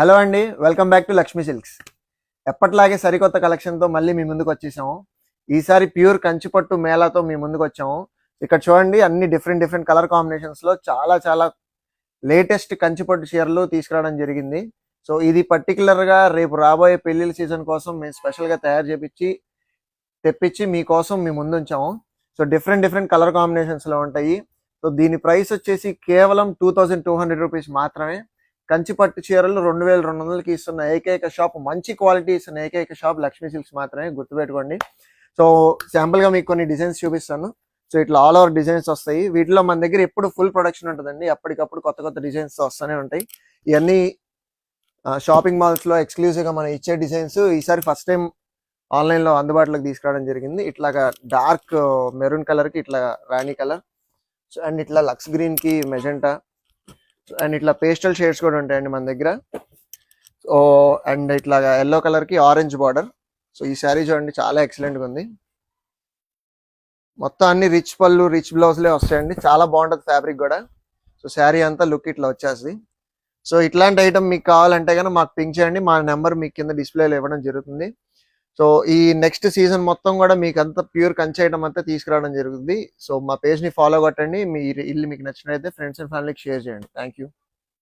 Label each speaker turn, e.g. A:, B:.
A: Hello అండి, welcome back to Lakshmi silks. ఎప్పట్లాగే సరికొత్త కలెక్షన్తో మళ్ళీ మీ ముందుకు వచ్చేసాము. ఈసారి ప్యూర్ కంచిపట్టు మేళాతో మీ ముందుకు వచ్చాము. ఇక్కడ చూడండి, అన్ని డిఫరెంట్ డిఫరెంట్ కలర్ కాంబినేషన్స్లో చాలా చాలా లేటెస్ట్ కంచిపట్టు చీరలు తీసుకురావడం జరిగింది. సో ఇది పర్టికులర్గా రేపు రాబోయే పెళ్లిళ్ళ సీజన్ కోసం మేము స్పెషల్గా తయారు చేపించి తెప్పించి మీకోసం మీ ముందు ఉంచాము. సో డిఫరెంట్ డిఫరెంట్ కలర్ కాంబినేషన్స్లో ఉంటాయి. సో దీని ప్రైస్ వచ్చేసి కేవలం 2200 రూపీస్ మాత్రమే. కంచిపట్టు చీరలు 2200కి ఇస్తున్న ఏకైక షాప్, మంచి క్వాలిటీ ఇస్తున్న ఏకైక షాప్ లక్ష్మీ సిల్క్స్ మాత్రమే, గుర్తుపెట్టుకోండి. సో శాంపుల్గా మీకు కొన్ని డిజైన్స్ చూపిస్తాను. సో ఇట్లా ఆల్ ఓవర్ డిజైన్స్ వస్తాయి. వీటిలో మన దగ్గర ఎప్పుడు ఫుల్ ప్రొడక్షన్ ఉంటుందండి. అప్పటికప్పుడు కొత్త కొత్త డిజైన్స్ వస్తూనే ఉంటాయి. ఇవన్నీ షాపింగ్ మాల్స్లో ఎక్స్క్లూజివ్గా మనం ఇచ్చే డిజైన్స్. ఈసారి ఫస్ట్ టైం ఆన్లైన్లో అందుబాటులోకి తీసుకురావడం జరిగింది. ఇట్లాగా డార్క్ మెరూన్ కలర్కి ఇట్లా రాణి కలర్, అండ్ ఇట్లా లక్స్ గ్రీన్కి మెజెంటా, అండ్ ఇట్లా పేస్టల్ షేడ్స్ కూడా ఉంటాయండి మన దగ్గర. సో అండ్ ఇట్లా ఎల్లో కలర్కి ఆరెంజ్ బార్డర్. సో ఈ శారీ చూడండి, చాలా ఎక్సలెంట్గా ఉంది. మొత్తం అన్ని రిచ్ పళ్ళు, రిచ్ బ్లౌజ్లే వస్తాయండి. చాలా బాగుంటుంది ఫ్యాబ్రిక్ కూడా. సో శారీ అంతా లుక్ ఇట్లా వచ్చేస్తుంది. సో ఇట్లాంటి ఐటమ్ మీకు కావాలంటే కనుక మాకు పింక్ చేయండి. మా నెంబర్ మీకు కింద డిస్ప్లేలో ఇవ్వడం జరుగుతుంది. సో ఈ నెక్స్ట్ సీజన్ మొత్తం కూడా మీకు అంతా ప్యూర్ కంచి ఐటమ్ అంతా తీసుకురావడం జరుగుతుంది. సో మా పేజ్ని ఫాలో కొట్టండి. మీ ఇల్లు మీకు నచ్చినట్లయితే ఫ్రెండ్స్ అండ్ ఫ్యామిలీకి షేర్ చేయండి. Thank you.